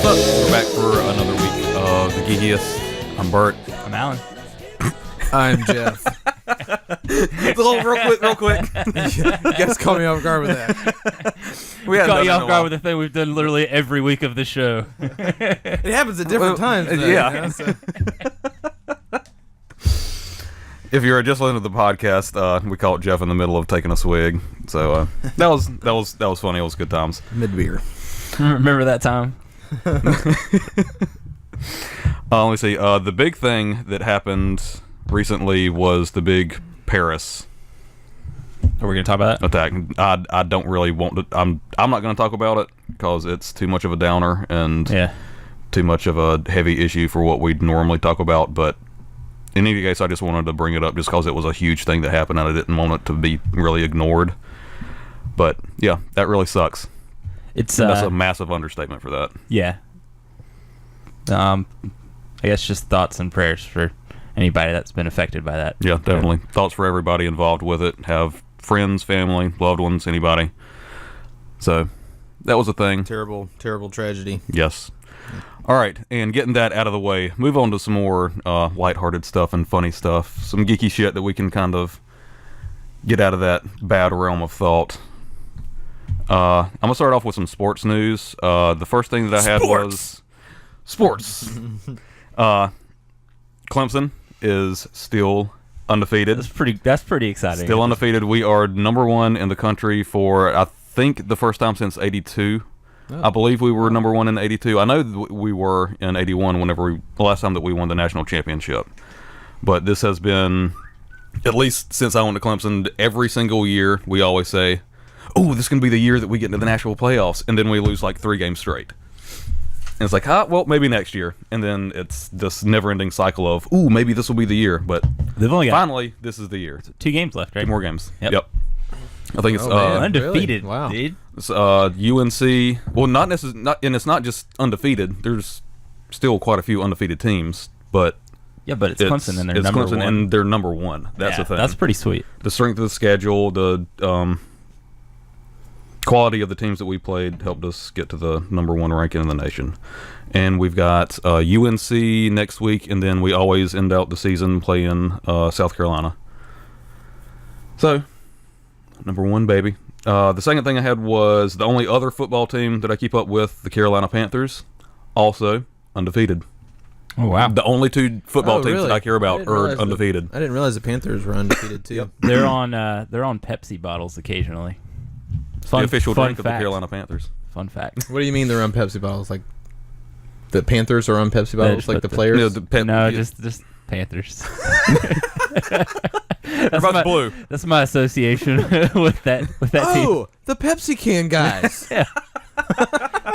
What's up? We're back for another week of the Geekyest. I'm Bert. I'm Alan. I'm Jeff. real quick. You guys caught me off guard with that. We caught you off guard with the thing we've done literally every week of the show. It happens at different times. Though, yeah. You know, so. If you're just listening to the podcast, we caught Jeff in the middle of taking a swig. So that was funny. It was good times. Mid beer. Remember that time? Let me see. The big thing that happened recently was the big Paris Are we going to talk about that? attack. I don't really want to. I'm not going to talk about it because it's too much of a downer and too much of a heavy issue for what we'd normally talk about. But in any case, I just wanted to bring it up just because it was a huge thing that happened and I didn't want it to be really ignored. But yeah, that really sucks. That's a massive understatement for that. Yeah. I guess just thoughts and prayers for anybody that's been affected by that. Yeah, definitely. Thoughts for everybody involved with it. Have friends, family, loved ones, anybody. So, that was a thing. Terrible, terrible tragedy. Yes. All right, and getting that out of the way, move on to some more lighthearted stuff and funny stuff. Some geeky shit that we can kind of get out of that bad realm of thought. I'm going to start off with some sports news. The first thing that I had was sports. Clemson is still undefeated. That's pretty exciting. Still undefeated. We are number one in the country for, I think, the first time since 82. Oh. I believe we were number one in 82. I know we were in 81 the last time that we won the national championship. But this has been, at least since I went to Clemson, every single year we always say, oh, this is going to be the year that we get into the national playoffs. And then we lose like 3 games straight. And it's like, well, maybe next year. And then it's this never-ending cycle of, ooh, maybe this will be the year. But finally, this is the year. 2 games left, right? 2 more games. Yep. I think it's undefeated. Really? Wow. Dude. It's UNC. Well, not necessarily, and it's not just undefeated. There's still quite a few undefeated teams, but but it's Clemson and they're number Clemson 1. and they're number 1. That's the thing. That's pretty sweet. The strength of the schedule, the quality of the teams that we played helped us get to the number 1 ranking in the nation. And we've got UNC next week, and then we always end out the season playing South Carolina. So, number 1, baby. The second thing I had was the only other football team that I keep up with, the Carolina Panthers, also undefeated. Oh, wow. The only 2 football teams really? that I care about are undefeated. I didn't realize the Panthers were undefeated too. Yep. They're on Pepsi bottles occasionally. The official drink of the Carolina Panthers. Fun fact. What do you mean they're on Pepsi bottles? Like the Panthers are on Pepsi bottles, like the players? Just Panthers. Everybody's blue. That's my association with that team. Oh, the Pepsi can guys. Yeah.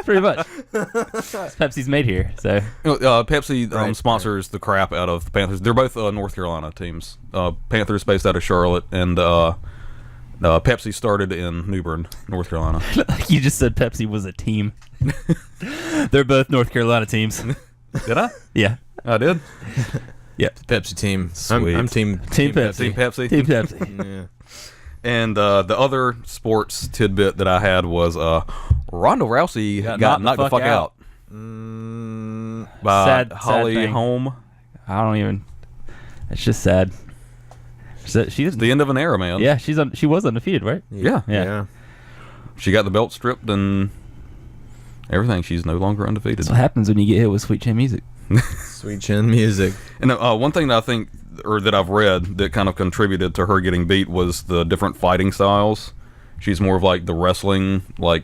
Pretty much. Pepsi's made here, so. Pepsi sponsors the crap out of the Panthers. They're both North Carolina teams. Panthers based out of Charlotte, and Pepsi started in New Bern, North Carolina. Like you just said Pepsi was a team. They're both North Carolina teams. Did I? Yeah. I did? Yeah. Pepsi team. Sweet. I'm team Pepsi. Team Pepsi. Team Pepsi. Yeah. And the other sports tidbit that I had was Ronda Rousey got knocked the fuck out. By Sad Holly thing. Holm. I don't even. It's just sad. She's The end of an era, man. Yeah, she was undefeated, right? Yeah. She got the belt stripped and everything. She's no longer undefeated. That's what happens when you get hit with Sweet Chin Music. Sweet chin music. And one thing that I think, or that I've read, that kind of contributed to her getting beat was the different fighting styles. She's more of like the wrestling, like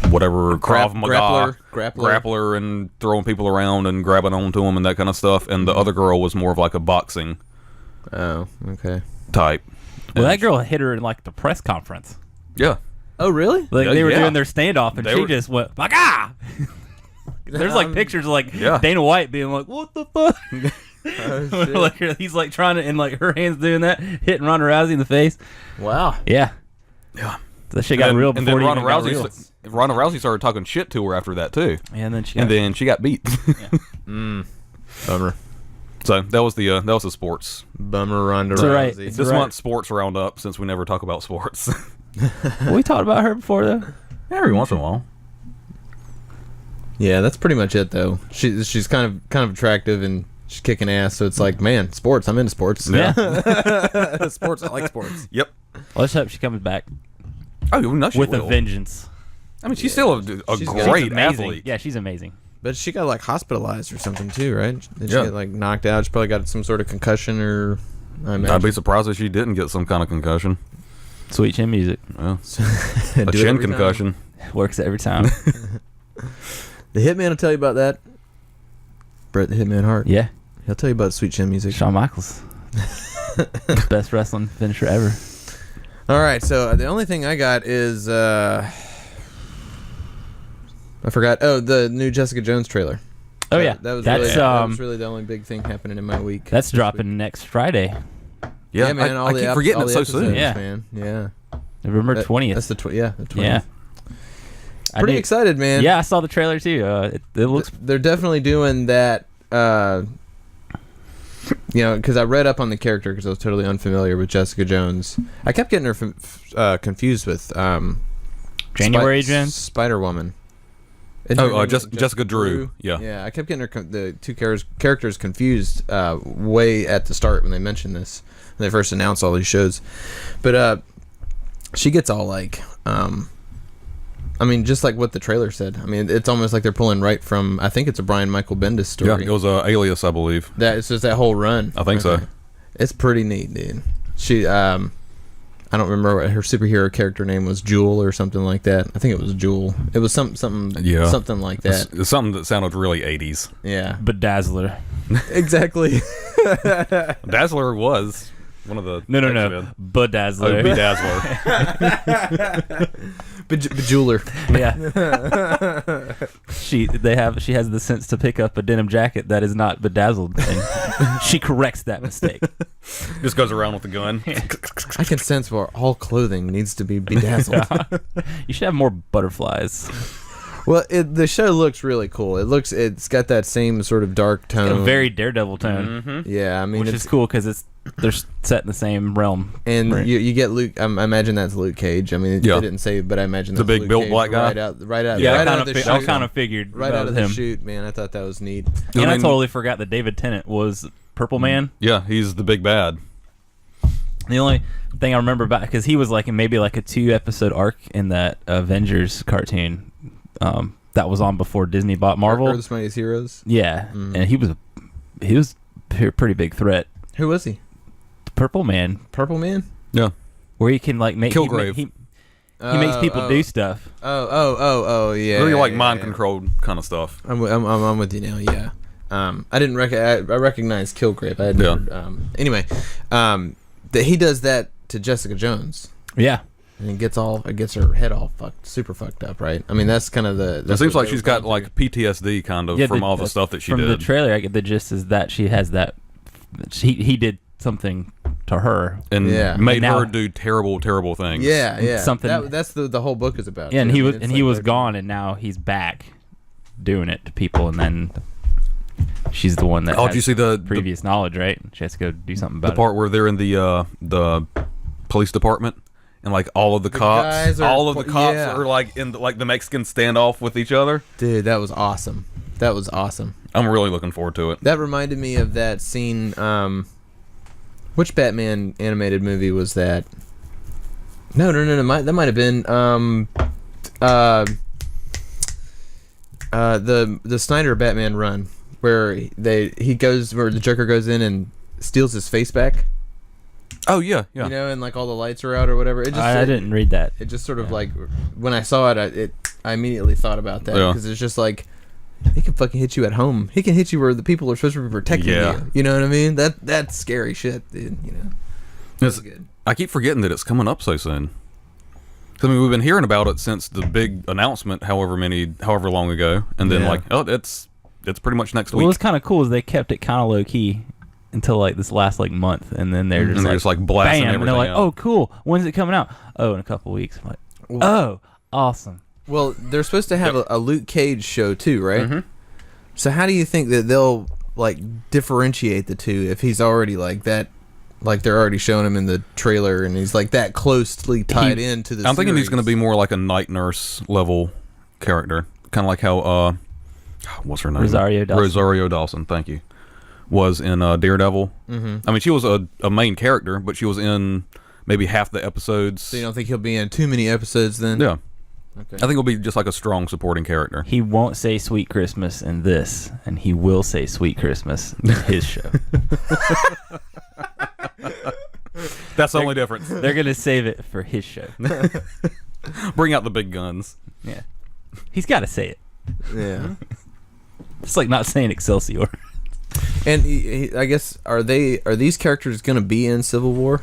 whatever, Krav Maga, grappler, and throwing people around and grabbing onto them and that kind of stuff. And the other girl was more of like a boxing. Oh, okay. Type. Well, that girl hit her in like the press conference. Yeah. Oh, really? Like they were doing their standoff, and she just went like ah. There's like pictures of like Dana White being like, "What the fuck?" Oh, shit. Like he's like trying to, and like her hands doing that, hitting Ronda Rousey in the face. Wow. Yeah. That shit got real. And then Ronda Rousey started talking shit to her after that too. And then she got beat. Bummer. So that was the sports. Bummer Ronda That's Rousey. right. This month's sports roundup, since we never talk about sports. We talked about her before though. Every once in a while. Yeah, that's pretty much it though. She's kind of attractive and she's kicking ass. So it's like, man, sports. I'm into sports. Yeah. Sports. I like sports. Yep. Let's hope she comes back Oh, no, she with will. a vengeance. I mean, she's still a She's great amazing. athlete. Yeah, she's amazing. But she got like hospitalized or something too, right? Did she Yeah. get like knocked out? She probably got some sort of concussion or. I'd be surprised if she didn't get some kind of concussion. Sweet chin music Yeah. A chin concussion. works every time. The Hitman will tell you about that. Bret the Hitman Hart. Yeah, He'll tell you about sweet chin music. Shawn Michaels, best wrestling finisher ever. All right, so the only thing I got is I forgot. Oh, the new Jessica Jones trailer. Oh yeah, that was that's really, that was really the only big thing happening in my week. that's dropping next Friday, Yeah, man. I keep forgetting it's so soon. Yeah. man. Yeah. November 20th. That's the the 20th. Yeah, Pretty excited, man. Yeah, I saw the trailer too. It looks. They're definitely doing that. Because I read up on the character because I was totally unfamiliar with Jessica Jones. I kept getting her confused with January Jones? Spider-Woman. Jessica Drew. Yeah. Yeah, I kept getting the two characters confused way at the start when they mentioned this, when they first announced all these shows. But she gets all like, I mean, just like what the trailer said. I mean, it's almost like they're pulling right from, I think it's a Brian Michael Bendis story. Yeah, it was Alias, I believe. It's just that whole run. I think so. It's pretty neat, dude. She, I don't remember what her superhero character name was, Jewel or something like that. I think it was Jewel. It was something like that. It's something that sounded really 80s. Yeah. Bedazzler. Exactly. Dazzler was one of the... No. X-Men. Bedazzler. Bedazzler. Bejeweler. Yeah. She has the sense to pick up a denim jacket that is not bedazzled, and she corrects that mistake. Just goes around with a gun. I can sense where all clothing needs to be bedazzled. You should have more butterflies. Well, the show looks really cool. It's got that same sort of dark tone. A very Daredevil tone. Mm-hmm. Yeah, I mean, which is cool because they're set in the same realm. And right. you get Luke. I imagine that's Luke Cage. I mean, they didn't say, but I imagine that's the big Luke built Cage black guy. Right out of the shoot. I kind of figured right out of him. the shoot, man. I thought that was neat. And I totally forgot that David Tennant was Purple Man. Yeah, he's the big bad. The only thing I remember about, because he was like in maybe like a 2-episode arc in that Avengers cartoon that was on before Disney bought Marvel. Earth's Mightiest Heroes. Yeah, and he was a pretty big threat. Who was he? Purple Man. Purple Man. Yeah. Where he can like make Killgrave. He makes people do stuff. Oh, yeah. Really like mind controlled kind of stuff. I'm with you now. Yeah. I didn't I recognize Killgrave. I had never. Anyway, that he does that to Jessica Jones. Yeah. And it gets her head all super fucked up, right? I mean, that's kind of the. It seems like she's got like PTSD kind of from all the stuff that she did. From the trailer, I get the gist is that she has that. He did something to her and made her do terrible things. Yeah. Something that's the whole book is about. Yeah, and he was gone, and now he's back doing it to people, and then she's the one that. Oh, did you see the previous knowledge? Right, she has to go do something about the part where they're in the police department. And like all of the cops are like in the Mexican standoff with each other. Dude, that was awesome. I'm really looking forward to it. That reminded me of that scene. Which Batman animated movie was that? No. That might have been the Snyder Batman run where the Joker goes in and steals his face back. Oh yeah. You know, and like all the lights are out or whatever. I didn't read that. It just sort of like when I saw it, I immediately thought about that because it's just like he can fucking hit you at home. He can hit you where the people are supposed to be protecting you. You know what I mean? That's scary shit, dude. You know. That's good. I keep forgetting that it's coming up so soon. I mean, we've been hearing about it since the big announcement, however long ago, and then it's pretty much next week. What's kind of cool is they kept it kind of low key until like this last like month, and then they're just like blasting bam, everything and they're like, out. "Oh, cool! When's it coming out? Oh, in a couple weeks." I'm like, "Oh, awesome!" Well, they're supposed to have a Luke Cage show too, right? Mm-hmm. So how do you think that they'll like differentiate the two if he's already like that? Like they're already showing him in the trailer, and he's like that closely tied into the. I'm thinking he's going to be more like a night nurse level character, kind of like how What's her name? Rosario Dawson. Thank you. Was in Daredevil. Mm-hmm. I mean, she was a main character, but she was in maybe half the episodes. So you don't think he'll be in too many episodes then? Yeah. Okay. I think he'll be just like a strong supporting character. He won't say Sweet Christmas in this, and he will say Sweet Christmas in his show. That's the only difference. They're going to save it for his show. Bring out the big guns. Yeah. He's got to say it. Yeah. It's like not saying Excelsior. And I guess are these characters going to be in Civil War?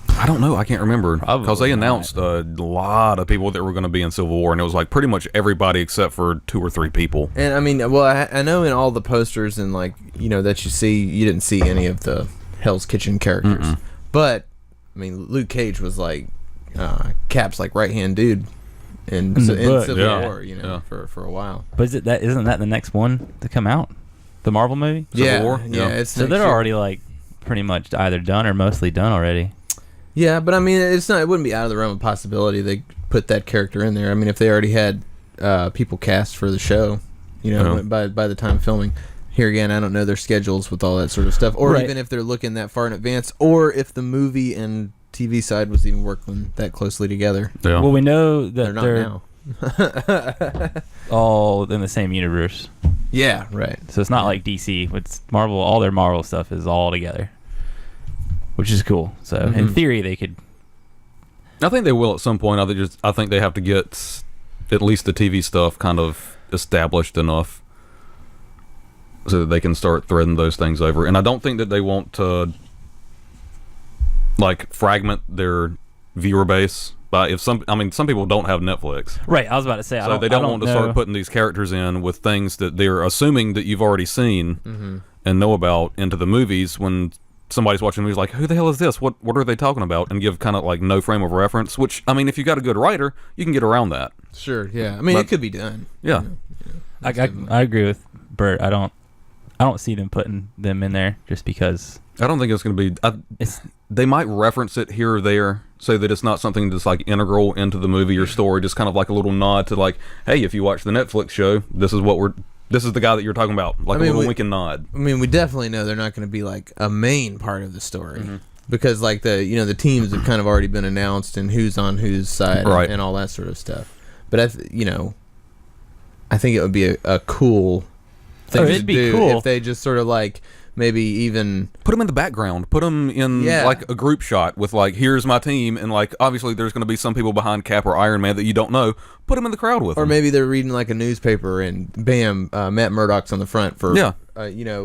I don't know. I can't remember because Probably they not. announced a lot of people that were going to be in Civil War, and it was like pretty much everybody except for 2 or 3 people. And I mean, well, I know in all the posters and like that you see, you didn't see any of the Hell's Kitchen characters. Mm-mm. But I mean, Luke Cage was like Cap's like right hand dude in In the book. Civil Yeah. War, Yeah. for a while. But isn't that the next one to come out? The Marvel movie? Civil War? Yeah, Yeah. it's So next they're year. already like pretty much either done or mostly done already. Yeah, but I mean, it's not. It wouldn't be out of the realm of possibility they put that character in there. I mean, if they already had people cast for the show, Yeah. by the time of filming. Here again, I don't know their schedules with all that sort of stuff, or Right. even if they're looking that far in advance, or if the movie and TV side was even working that closely together. Yeah. Well, we know They're that not they're now. all in the same universe. Yeah, right. So it's not like DC. It's Marvel. All their Marvel stuff is all together, which is cool. So in Mhm. theory, they could. I think they will at some point. I think they have to get at least the TV stuff kind of established enough so that they can start threading those things over. And I don't think that they want to like fragment their viewer base. But some people don't have Netflix, Right. I was about to say. so they don't want to start putting these characters in with things that they're assuming that you've already seen Mm-hmm. and know about into the movies. When somebody's watching the movies, like, who the hell is this? What are they talking about? And give kind of like no frame of reference. Which, I mean, if you got a good writer, you can get around that. Sure. Yeah. I mean, But- it could be done. Yeah. I agree with Bert. I don't see them putting them in there just because I don't think it's going to be. it's They might reference it here or there, so that it's not something that's like integral into the movie or story. Just kind of like a little nod to like, hey, if you watch the Netflix show, this is the guy that you're talking about. Like I mean, a little wink and nod. I mean, we definitely know they're not going to be like a main part of the story Mm-hmm. because like the teams have kind of already been announced and who's on whose side Right. and all that sort of stuff. But I think it would be a cool thing to it'd be do cool. if they just sort of like maybe even Put them in the background. Put them in Yeah. like a group shot with like, here's my team, and like obviously there's going to be some people behind Cap or Iron Man that you don't know. Put them in the crowd with or them. maybe they're reading like a newspaper and bam, Matt Murdock's on the front for Yeah.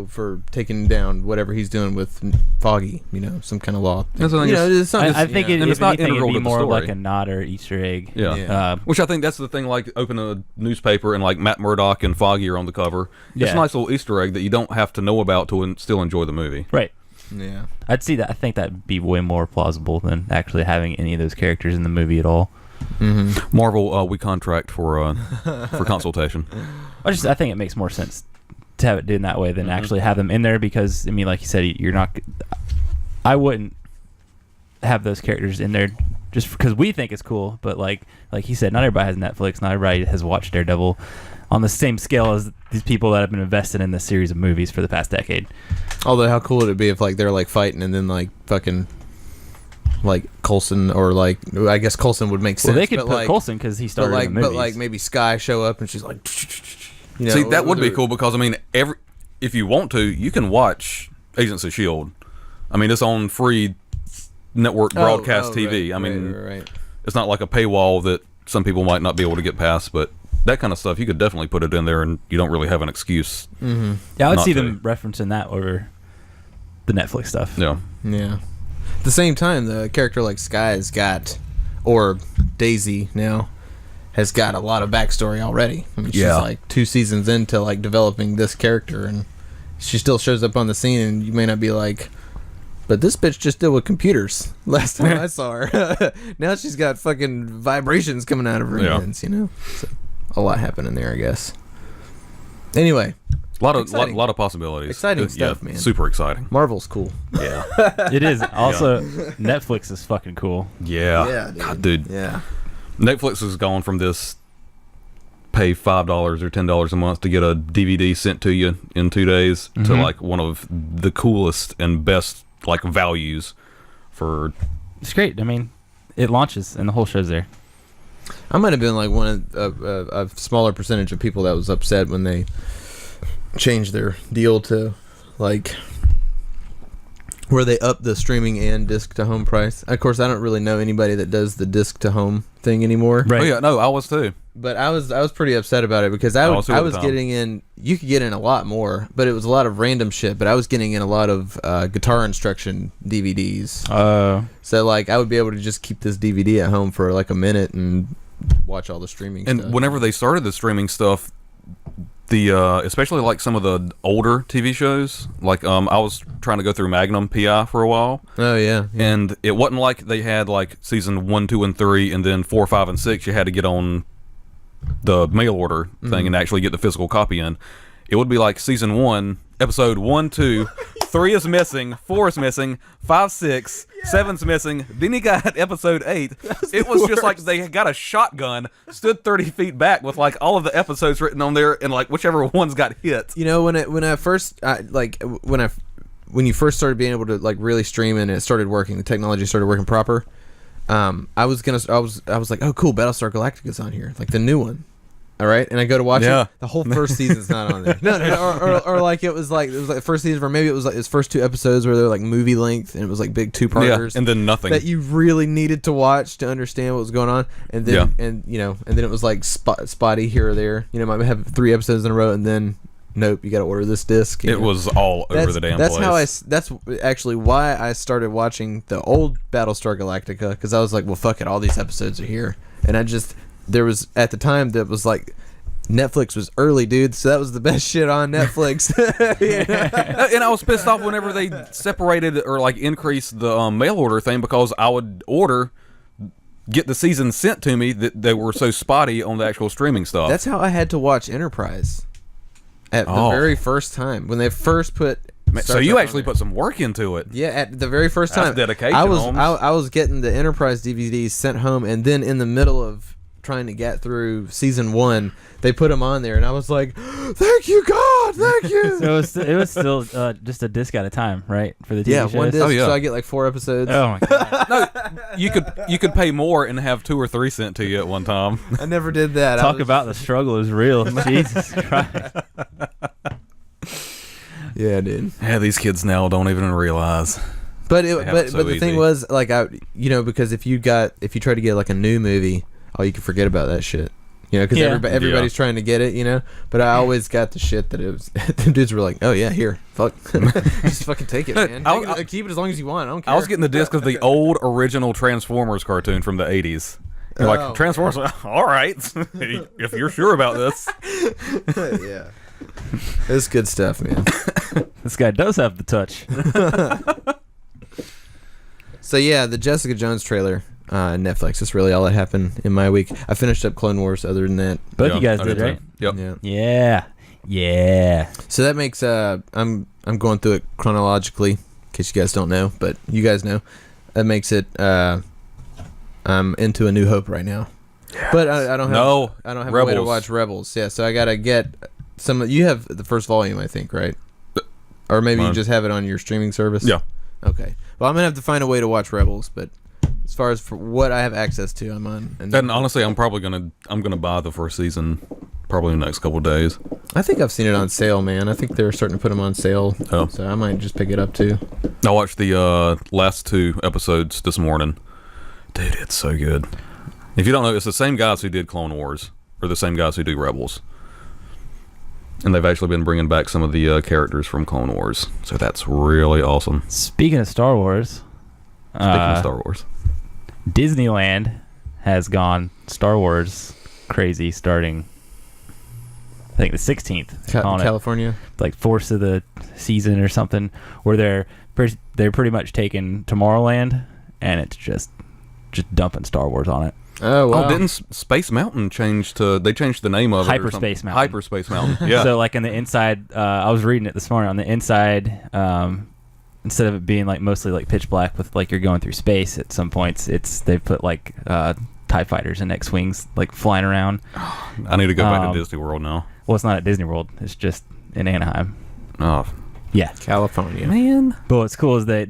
for taking down whatever he's doing with Foggy, some kind of law. That's the thing is- I think And if it's not anything, it'd integral be to the more of like story. a nod or Easter egg. Yeah. Yeah. Which I think that's the thing, like open a newspaper and like Matt Murdock and Foggy are on the cover. It's Yeah. a nice little Easter egg that you don't have to know about to still enjoy the movie. Right. Yeah. I'd see that. I think that'd be way more plausible than actually having any of those characters in the movie at all. Mm-hmm. Marvel, we contract for consultation. I think it makes more sense to have it done that way than actually have them in there because I mean, like you said, you're not. I wouldn't have those characters in there just because we think it's cool, but like he said, not everybody has Netflix, not everybody has watched Daredevil on the same scale as these people that have been invested in this series of movies for the past decade. Although, how cool would it be if like they're like fighting and then like fucking like Coulson or like I guess Coulson would make sense. Well, they could but, put like, Coulson because he started in the but movies. like maybe Sky show up and she's like, See, that would be cool because I mean, if you want to, you can watch Agents of Shield. I mean, it's on free network broadcast TV. I mean, right. it's not like a paywall that some people might not be able to get past, but that kind of stuff you could definitely put it in there, and you don't really have an excuse. Mm-hmm. Yeah, I would not see to. them referencing that over the Netflix stuff. Yeah. Yeah. At the same time, the character like Sky has got, or Daisy now, has got a lot of backstory already. I mean, she's Yeah. like 2 seasons into like developing this character, and she still shows up on the scene, and you may not be like, but this bitch just did with computers last time I saw her. Now she's got fucking vibrations coming out of her Yeah. hands, So, a lot happening there, I guess. Anyway, A lot of Exciting. lot of possibilities. Exciting stuff, man. Super exciting. Marvel's cool. Yeah. It is. Also, Netflix is fucking cool. Yeah. Yeah, dude. God, dude. Yeah. Netflix has gone from this pay $5 or $10 a month to get a DVD sent to you in 2 days to like one of the coolest and best like values for. It's great. I mean, it launches and the whole show's there. I might have been like one of a smaller percentage of people that was upset when they changed their deal to like where they up the streaming and disc to home price. Of course, I don't really know anybody that does the disc to home thing anymore. Right. Oh yeah, no, I was too. But I was pretty upset about it because I was getting in. You could get in a lot more, but it was a lot of random shit. But I was getting in a lot of guitar instruction DVDs. So like I would be able to just keep this DVD at home for like a minute and watch all the streaming. And stuff. whenever they started the streaming stuff, the especially like some of the older TV shows, like I was trying to go through Magnum PI for a while. Oh yeah. And it wasn't like they had like season 1, 2, and 3, and then 4, 5, and 6. You had to get on the mail order thing and actually get the physical copy in. It would be like season 1, episode 1, 2, 3 is missing, 4 is missing, 5, 6, 7's missing. Then you got episode 8. It was just like they got a shotgun, stood 30 feet back with like all of the episodes written on there, and like whichever ones got hit. You know, when you first started being able to like really stream and it started working, the technology started working proper. I was like, oh cool, Battlestar Galactica's on here, like the new one. All right, and I go to watch it. The whole first season's not on there. No, or like it was like the first season, or maybe it was like his first 2 episodes where they're like movie length, and it was like big 2-parters. Yeah, and then nothing that you really needed to watch to understand what was going on, and then and then it was like spotty here or there. You know, might have 3 episodes in a row, and then nope, you got to order this disc. It was all over the damn place. That's actually why I started watching the old Battlestar Galactica, because I was like, well, fuck it, all these episodes are here, and there was at the time that was like Netflix was early, dude, so that was the best shit on Netflix. And I was pissed off whenever they separated or like increased the mail order thing, because I would get the season sent to me that they were so spotty on the actual streaming stuff. That's how I had to watch Enterprise at the very first time when they first put. So you actually put some work into it. Yeah, at the very first time. That's dedication. I was getting the Enterprise DVDs sent home, and then in the middle of trying to get through season 1, they put them on there, and I was like, "Thank you, God, thank you." So it was still just a disc at a time, right? For the TV shows? One disc. Oh, yeah. So I get like 4 episodes. Oh my god! No, you could pay more and have 2 or 3 sent to you at one time. I never did that. Talk about the struggle is real. Jesus Christ. Yeah, dude. Yeah, these kids now don't even realize. But the thing was, like, because if you try to get like a new movie, you can forget about that shit. You know, because everybody's trying to get it, you know. But I always got the shit that it was. The dudes were like, "Oh yeah, here, fuck, just fucking take it, man. Keep it as long as you want. I don't care." I was getting the disc of the old original Transformers cartoon from the 80s. You're like, Transformers, all right, if you're sure about this. Yeah, it's good stuff, man. This guy does have the touch. So yeah, the Jessica Jones trailer. Netflix. That's really all that happened in my week. I finished up Clone Wars. Other than that, both you guys did, right? Yep. Yeah. So that makes I'm going through it chronologically, in case you guys don't know, but you guys know. That makes it I'm into A New Hope right now, but I don't have a way to watch Rebels. Yeah, so I gotta get some. You have the first volume, I think, right? Or maybe you just have it on your streaming service. Yeah. Okay. Well, I'm gonna have to find a way to watch Rebels, but. As far as for what I have access to, I'm on. And honestly, I'm gonna buy the first season probably in the next couple of days. I think I've seen it on sale, man. I think they're starting to put them on sale, so I might just pick it up too. I watched the last 2 episodes this morning. Dude, it's so good. If you don't know, it's the same guys who did Clone Wars, or the same guys who do Rebels, and they've actually been bringing back some of the characters from Clone Wars. So that's really awesome. Speaking of Star Wars. Disneyland has gone Star Wars crazy starting, I think, the 16th. California? Like Force of the Season or something, where they're pretty much taking Tomorrowland, and it's just dumping Star Wars on it. Oh, wow. Oh, didn't Space Mountain they changed the name of it? Hyperspace Mountain. Hyperspace Mountain, yeah. So, like, in the inside, I was reading it this morning, on the inside, instead of it being like mostly like pitch black with like you're going through space, at some points they've put like TIE TIE fighters and X-wings like flying around. I need to go back to Disney World now. Well, it's not at Disney World. It's just in Anaheim. Oh, Yeah. California. man. But what's cool is they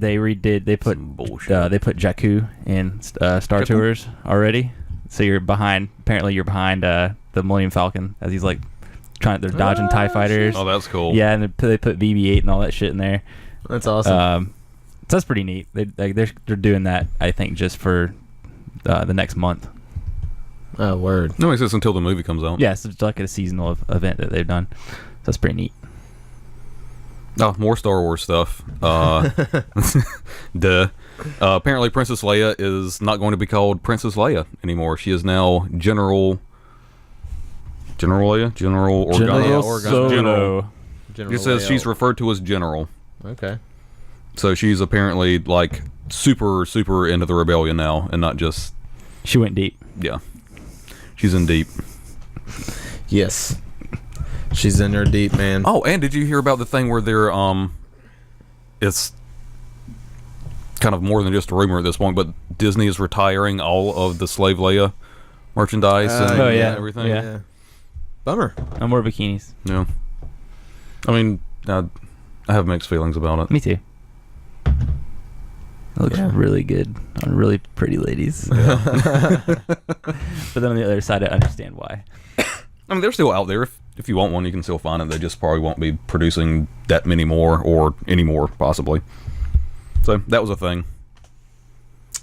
put Bullshit. Jakku in Star Tours already. So you're behind the Millennium Falcon as he's like they're dodging TIE fighters. Oh, that's cool. Yeah, and they put BB-8 and all that shit in there. That's awesome. So that's pretty neat. They're doing that, I think, just for the next month. Oh, word. No, makes sense until the movie comes out. Yeah, so it's like a seasonal event that they've done. So that's pretty neat. Oh, more Star Wars stuff. Duh. Apparently, Princess Leia is not going to be called Princess Leia anymore. She is now General Leia? General Organa? Solo. It says she's referred to as General. Okay. So she's apparently like super, super into the rebellion now, and not just. She went deep. Yeah. She's in deep. Yes. She's in her deep, man. Oh, and did you hear about the thing where they're it's kind of more than just a rumor at this point, but Disney is retiring all of the Slave Leia merchandise and everything. Yeah. Bummer. No more bikinis. Yeah. I mean, I have mixed feelings about it. Me too. It looks really good on really pretty ladies. Yeah. But then on the other side, I understand why. I mean, they're still out there. If you want one, you can still find it. They just probably won't be producing that many more or any more, possibly. So, that was a thing.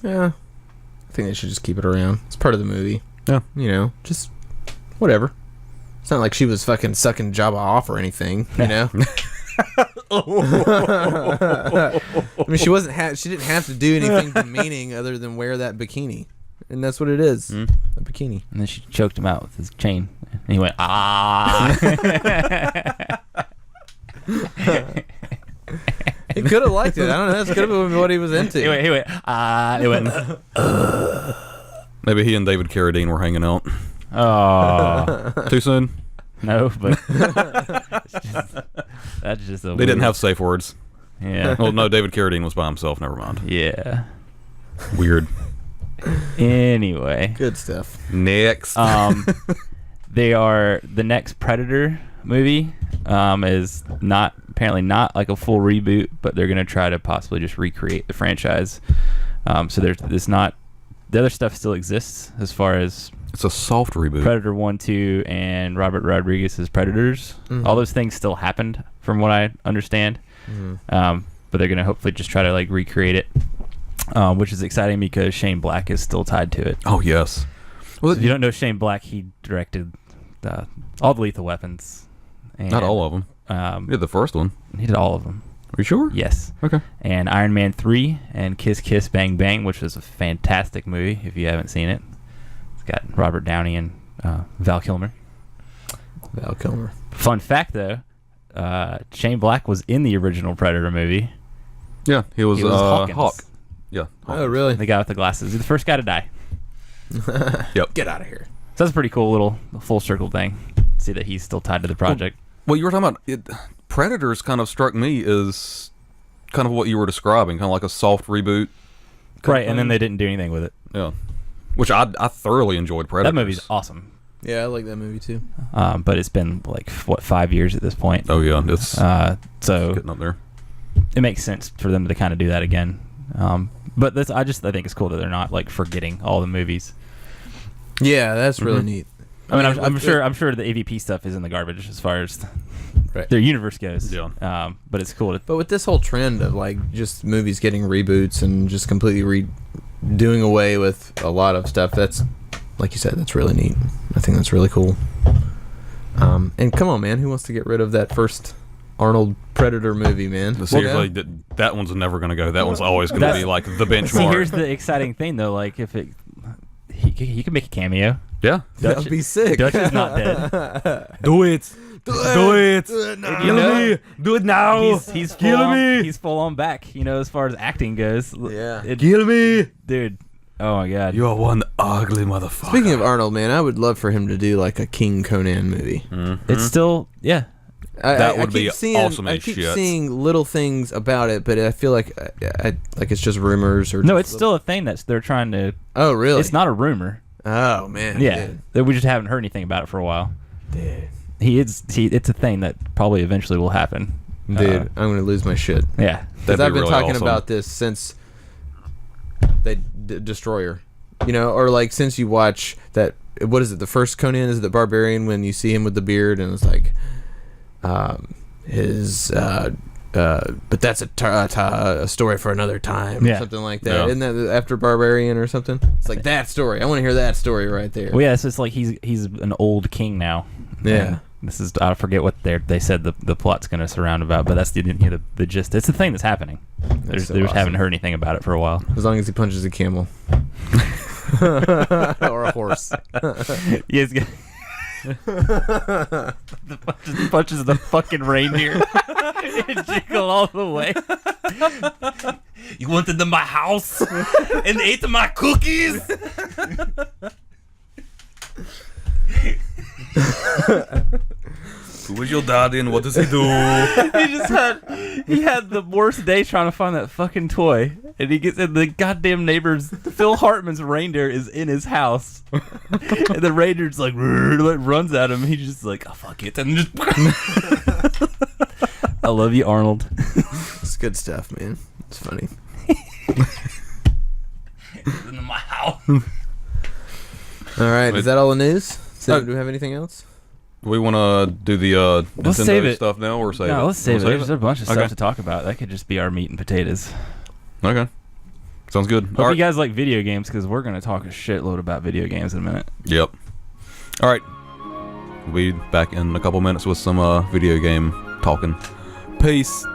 Yeah. I think they should just keep it around. It's part of the movie. Yeah. You know, just whatever. It's not like she was fucking sucking Jabba off or anything, you know? I mean, she didn't have to do anything demeaning other than wear that bikini. And that's what it is. A bikini. And then she choked him out with his chain. And he went, ah. He could have liked it. I don't know. That's could have been what he was into. He went, ah. He went, Maybe he and David Carradine were hanging out. oh. Too soon? No, but that's just a They didn't have safe words. Yeah. Well, no, David Carradine was by himself. Never mind. Yeah. Weird. Anyway. Good stuff. Next. The next Predator movie is apparently not like a full reboot, but they're gonna try to possibly just recreate the franchise. So there's not, the other stuff still exists as far as it's a soft reboot. Predator 1, 2, and Robert Rodriguez's Predators. Mm-hmm. All those things still happened, from what I understand. Mm-hmm. But they're gonna hopefully just try to like recreate it, which is exciting because Shane Black is still tied to it. Oh yes. Well, If you don't know Shane Black, he directed all the Lethal Weapons. And, not all of them. You did the first one. He did all of them. Are you sure? Yes. Okay. And Iron Man 3 and Kiss Kiss Bang Bang, which was a fantastic movie if you haven't seen it. It's got Robert Downey and Val Kilmer. Val Kilmer. Fun fact, though, Shane Black was in the original Predator movie. Yeah, he was Hawkins. Hawk. Yeah. Oh, really? The guy with the glasses. He's the first guy to die. Yep. Get out of here. So that's a pretty cool little full circle thing. See that he's still tied to the project. Well, you were talking about it. Predators kind of struck me as kind of what you were describing, kind of like a soft reboot. Right, and then they didn't do anything with it. Yeah. Which I thoroughly enjoyed Predators. That movie's awesome. Yeah, I like that movie too. But it's been like 5 years at this point. Oh yeah, it's so getting up there. It makes sense for them to kind of do that again. But I think it's cool that they're not like forgetting all the movies. Yeah, that's really neat. I mean, I'm sure the AVP stuff is in the garbage as far as their universe goes. Yeah. But it's cool. But with this whole trend of like just movies getting reboots and just completely doing away with a lot of stuff, that's, like you said, that's really neat. I think that's really cool. And come on, man, who wants to get rid of that first Arnold Predator movie, man? Seriously, that one's never going to go. That one's always going to be like the benchmark. See, here's the exciting thing though. Like if he could make a cameo. Yeah. That would be sick. Dutch is not dead. Do it. Do it. You know, Do it now. He's Kill full me. on, he's full on back. You know, as far as acting goes. Yeah. Kill me. Dude. Oh my God. You are one ugly motherfucker. Speaking of Arnold, man, I would love for him to do like a King Conan movie. It's still That would be awesome I as keep shit. seeing little things about it, but I feel like it's just rumors or no. It's still a thing that they're trying to. Oh, really? It's not a rumor. Oh man. Yeah, Dude. we just haven't heard anything about it for a while. Dude. It's a thing that probably eventually will happen. Dude, I'm gonna lose my shit. Yeah, Because That'd be I've been really talking awesome. about this since they Destroyer, or like since you watch that. What is it? The first Conan is the Barbarian when you see him with the beard, and it's like, but that's a story for another time, or something like that. Yeah. Isn't that after Barbarian or something? It's like that story. I want to hear that story right there. well, yeah, so it's like he's an old king now. Yeah. And this is, I forget what they said the plot's going to surround about, but that's the gist. It's the thing that's happening. They so just haven't awesome. heard anything about it for a while. As long as he punches a camel or a horse. Yes. punches the fucking reindeer and jiggle all the way. You wanted in my house and ate my cookies. Who is your daddy and what does he do? He had the worst day trying to find that fucking toy, and he gets in the goddamn neighbor's. Phil Hartman's reindeer is in his house, and the reindeer's like runs at him. He's just like, oh fuck it, and just. I love you, Arnold. It's good stuff, man. It's funny. In my house. All right, is that all the news? Oh. Do we have anything else? We want to do the Let's Nintendo save it. stuff now, or save it? No, let's save it. Wanna There's a bunch of Okay. stuff to talk about. That could just be our meat and potatoes. Okay, sounds good. Hope All you right. guys like video games, because we're going to talk a shitload about video games in a minute. Yep. All right. We'll be back in a couple minutes with some video game talking. Peace.